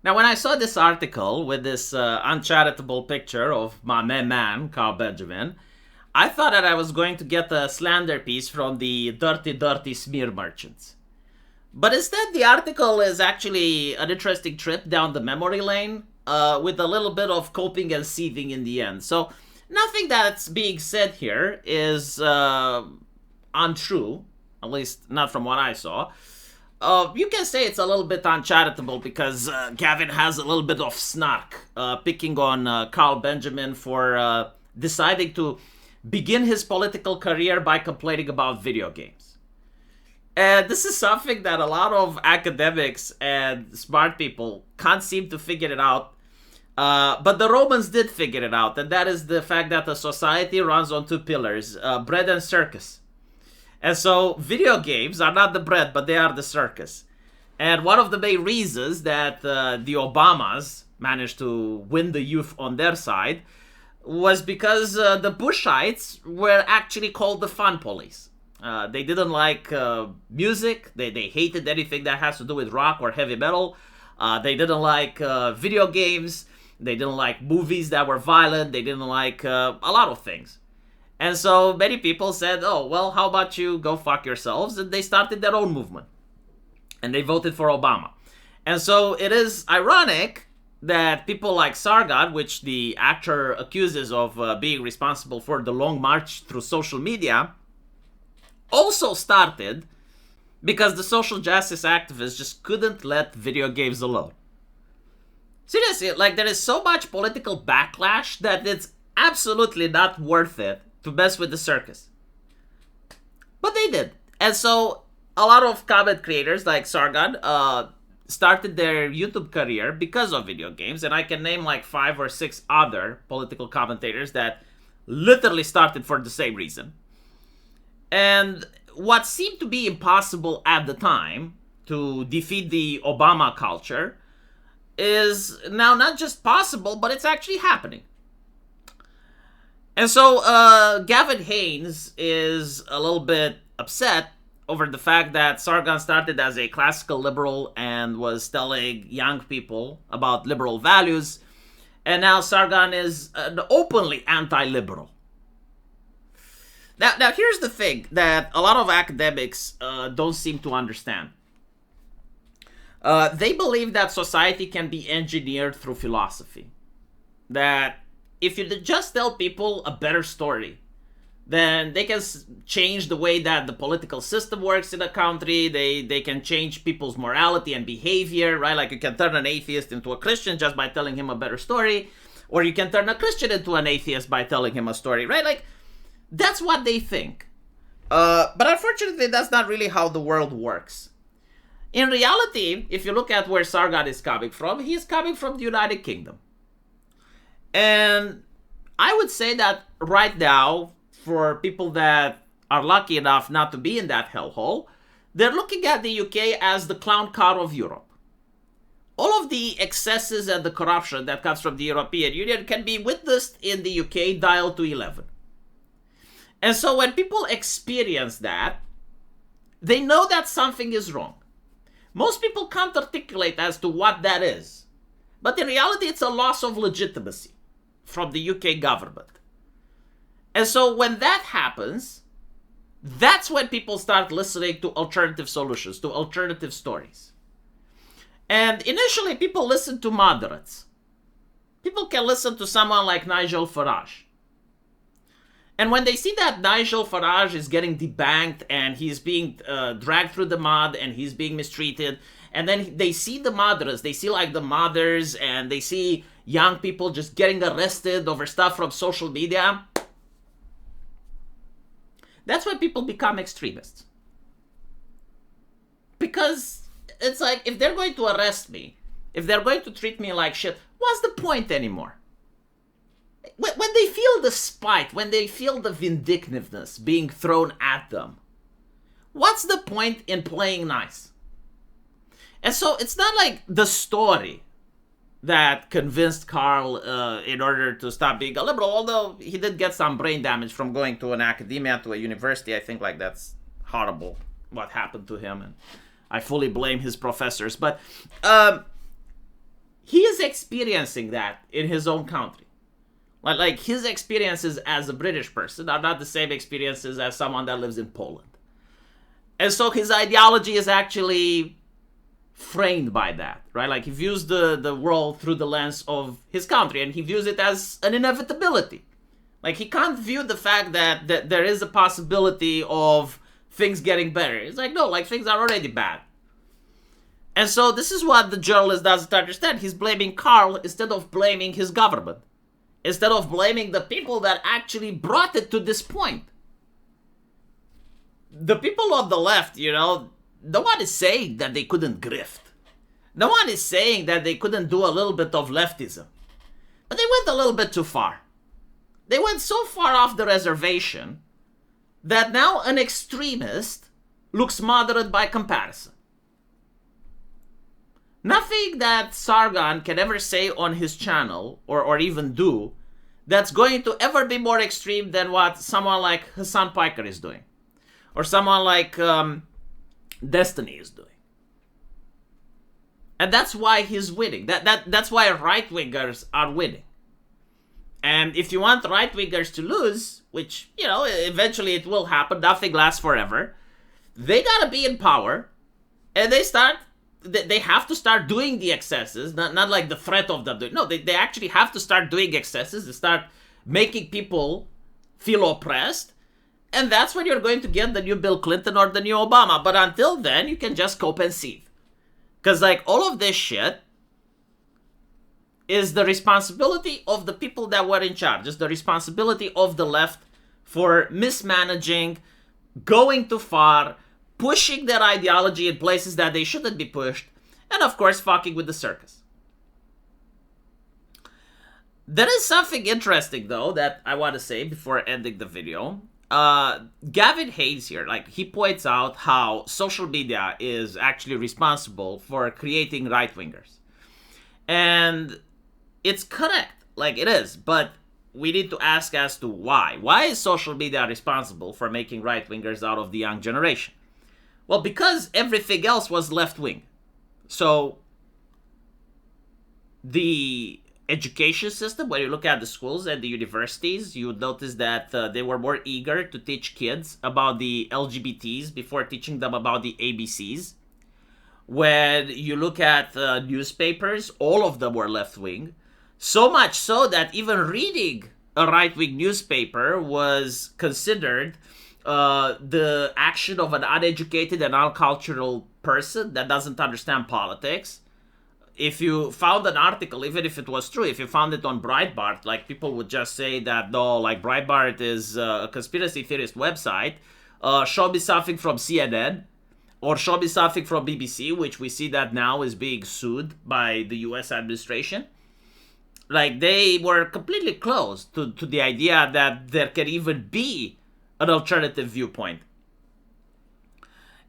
Now, when I saw this article with this uncharitable picture of my main man, Carl Benjamin, I thought that I was going to get a slander piece from the dirty, dirty smear merchants. But instead, the article is actually an interesting trip down the memory lane with a little bit of coping and seething in the end. So, nothing that's being said here is untrue, at least not from what I saw. You can say it's a little bit uncharitable because Gavin has a little bit of snark, picking on Carl Benjamin for deciding to begin his political career by complaining about video games. And this is something that a lot of academics and smart people can't seem to figure it out. But the Romans did figure it out, and that is the fact that a society runs on two pillars, bread and circus. And so video games are not the bread, but they are the circus. And one of the main reasons that the Obamas managed to win the youth on their side was because the Bushites were actually called the fun police. They didn't like music. They hated anything that has to do with rock or heavy metal. They didn't like video games. They didn't like movies that were violent. They didn't like a lot of things. And so many people said, oh, well, how about you go fuck yourselves? And they started their own movement. And they voted for Obama. And so it is ironic that people like Sargon, which the actor accuses of being responsible for the long march through social media, also started because the social justice activists just couldn't let video games alone. Seriously, like there is so much political backlash that it's absolutely not worth it to mess with the circus. But they did. And so a lot of content creators like Sargon started their YouTube career because of video games. And I can name like 5 or 6 other political commentators that literally started for the same reason. And what seemed to be impossible at the time to defeat the Obama culture is now not just possible, but it's actually happening. And so Gavin Haynes is a little bit upset over the fact that Sargon started as a classical liberal and was telling young people about liberal values, and now Sargon is an openly anti-liberal. Now here's the thing that a lot of academics don't seem to understand. They believe that society can be engineered through philosophy. That if you just tell people a better story, then they can change the way that the political system works in a country. They can change people's morality and behavior, right? Like you can turn an atheist into a Christian just by telling him a better story. Or you can turn a Christian into an atheist by telling him a story, right? Like, that's what they think. But unfortunately, that's not really how the world works. In reality, if you look at where Sargon is coming from, he's coming from the United Kingdom. And I would say that right now, for people that are lucky enough not to be in that hellhole, they're looking at the UK as the clown car of Europe. All of the excesses and the corruption that comes from the European Union can be witnessed in the UK dial to 11. And so when people experience that, they know that something is wrong. Most people can't articulate as to what that is. But in reality, it's a loss of legitimacy from the UK government. And so when that happens, that's when people start listening to alternative solutions, to alternative stories. And initially, people listen to moderates. People can listen to someone like Nigel Farage. And when they see that Nigel Farage is getting debanked and he's being dragged through the mud and he's being mistreated, and then they see the moderates, they see like the mothers, and they see young people just getting arrested over stuff from social media, that's when people become extremists. Because it's like, if they're going to arrest me, if they're going to treat me like shit, what's the point anymore? When they feel the spite, when they feel the vindictiveness being thrown at them, what's the point in playing nice? And so it's not like the story that convinced Carl in order to stop being a liberal, although he did get some brain damage from going to an academia, to a university. I think like that's horrible what happened to him, and I fully blame his professors. But he is experiencing that in his own country. Like his experiences as a British person are not the same experiences as someone that lives in Poland. And so his ideology is actually framed by that, right? Like he views the world through the lens of his country, and he views it as an inevitability. Like he can't view the fact that there is a possibility of things getting better. It's like, no, like things are already bad. And so this is what the journalist doesn't understand. He's blaming Carl instead of blaming his government. Instead of blaming the people that actually brought it to this point. The people on the left, no one is saying that they couldn't grift. No one is saying that they couldn't do a little bit of leftism. But they went a little bit too far. They went so far off the reservation that now an extremist looks moderate by comparison. Nothing that Sargon can ever say on his channel, or even do, that's going to ever be more extreme than what someone like Hassan Piker is doing. Or someone like Destiny is doing. And that's why he's winning. That's why right-wingers are winning. And if you want right-wingers to lose, which, eventually it will happen, nothing lasts forever, they gotta be in power, and they have to start doing the excesses, not like the threat of them doing. No, they actually have to start doing excesses. They start making people feel oppressed. And that's when you're going to get the new Bill Clinton or the new Obama. But until then, you can just cope and seethe. Because like all of this shit is the responsibility of the people that were in charge. It's the responsibility of the left for mismanaging, going too far, pushing their ideology in places that they shouldn't be pushed, and of course fucking with the circus. There is something interesting though that I want to say before ending the video. Gavin Hayes here, he points out how social media is actually responsible for creating right-wingers. And it's correct, it is, but we need to ask as to why. Why is social media responsible for making right-wingers out of the young generation? Well, because everything else was left-wing. So, the education system, when you look at the schools and the universities, you would notice that they were more eager to teach kids about the LGBTs before teaching them about the ABCs. When you look at newspapers, all of them were left-wing. So much so that even reading a right-wing newspaper was considered the action of an uneducated and uncultural person that doesn't understand politics. If you found an article, even if it was true, if you found it on Breitbart, people would just say that, no, Breitbart is a conspiracy theorist website. Show me something from CNN, or show me something from BBC, which we see that now is being sued by the US administration. They were completely closed to the idea that there can even be an alternative viewpoint.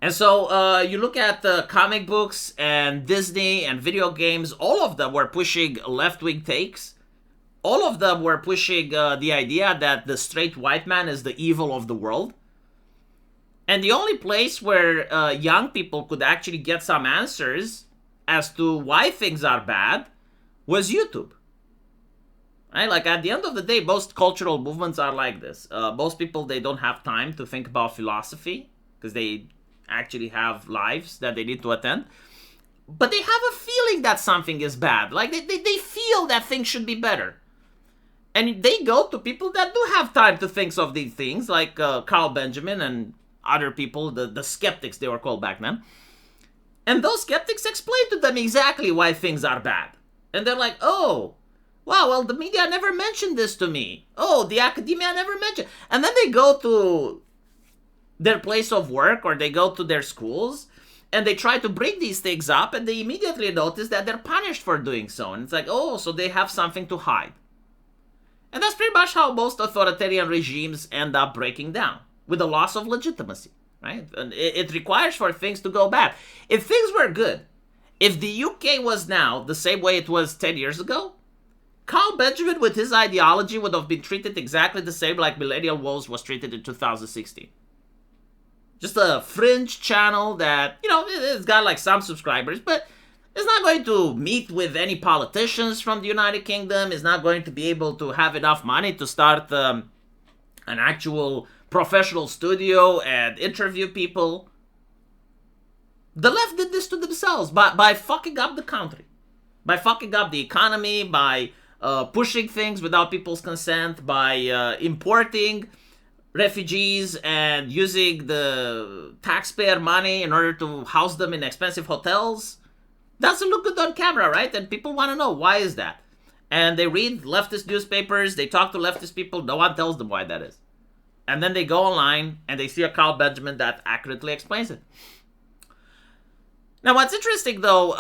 And so you look at comic books and Disney and video games, all of them were pushing left-wing takes. All of them were pushing the idea that the straight white man is the evil of the world. And the only place where young people could actually get some answers as to why things are bad was YouTube. Right? At the end of the day, most cultural movements are like this. Most people, they don't have time to think about philosophy because they actually have lives that they need to attend. But they have a feeling that something is bad. They feel that things should be better. And they go to people that do have time to think of these things, like Carl Benjamin and other people, the skeptics they were called back then. And those skeptics explain to them exactly why things are bad. And they're like, oh, wow, well, the media never mentioned this to me. Oh, the academia never mentioned. And then they go to their place of work or they go to their schools and they try to bring these things up and they immediately notice that they're punished for doing so. And it's like, oh, so they have something to hide. And that's pretty much how most authoritarian regimes end up breaking down, with a loss of legitimacy, right? And it requires for things to go bad. If things were good, if the UK was now the same way it was 10 years ago, Carl Benjamin with his ideology would have been treated exactly the same like Millennial Woes was treated in 2016. Just a fringe channel that, it's got some subscribers, but Is not going to meet with any politicians from the United Kingdom, is not going to be able to have enough money to start an actual professional studio and interview people. The left did this to themselves by fucking up the country, by fucking up the economy, by pushing things without people's consent, by importing refugees and using the taxpayer money in order to house them in expensive hotels. Doesn't look good on camera, right? And people want to know, why is that? And they read leftist newspapers, they talk to leftist people, no one tells them why that is. And then they go online and they see a Carl Benjamin that accurately explains it. Now, what's interesting, though,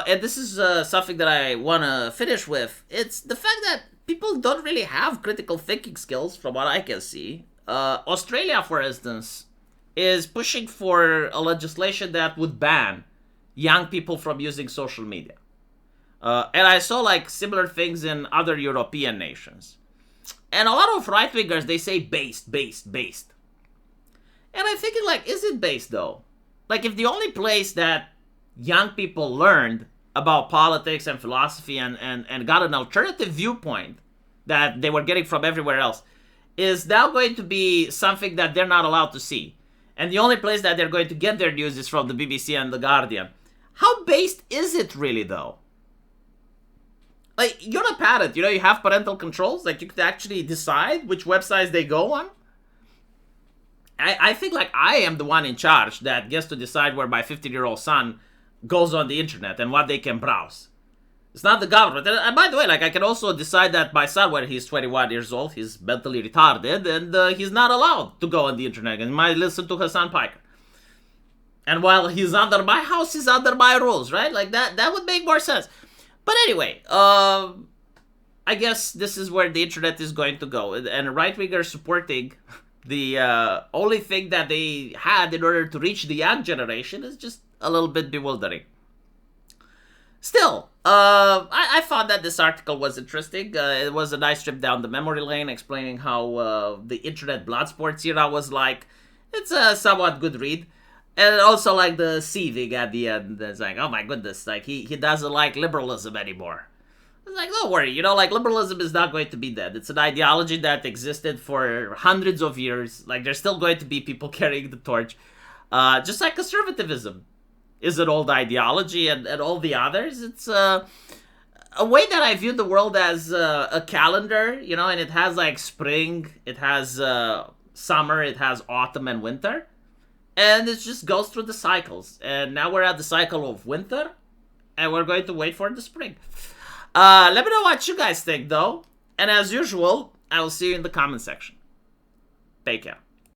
and this is something that I want to finish with, it's the fact that people don't really have critical thinking skills, from what I can see. Australia, for instance, is pushing for a legislation that would ban young people from using social media. And I saw like similar things in other European nations. And a lot of right-wingers, they say based. And I'm thinking, like, is it based, though? Like, if the only place that young people learned about politics and philosophy and got an alternative viewpoint that they were getting from everywhere else is now going to be something that they're not allowed to see. And the only place that they're going to get their news is from the BBC and the Guardian. How based is it really, though? Like, you're a parent, you know, you have parental controls. Like, you could actually decide which websites they go on. I think, like, I am the one in charge that gets to decide where my 15-year-old son goes on the internet and what they can browse. It's not the government. And by the way, like, I can also decide that my son, when he's 21 years old, he's mentally retarded, and he's not allowed to go on the internet, and he might listen to Hassan Piker. And while he's under my house, he's under my rules, right? Like, that would make more sense. But anyway, I guess this is where the internet is going to go. And right-wingers supporting the only thing that they had in order to reach the young generation is just a little bit bewildering. Still, I thought that this article was interesting. It was a nice trip down the memory lane, explaining how the internet blood sports era was like. It's a somewhat good read. And also, like, the seething at the end. It's like, oh my goodness, like, he doesn't like liberalism anymore. It's like, don't worry, you know, like, liberalism is not going to be dead. It's an ideology that existed for hundreds of years. Like, there's still going to be people carrying the torch. Just like conservatism is an old ideology, and all the others. It's a way that I view the world as a calendar, you know, and it has, like, spring, it has summer, it has autumn and winter. And it just goes through the cycles. And now we're at the cycle of winter, and we're going to wait for the spring. Let me know what you guys think, though. And as usual, I will see you in the comment section. Take care.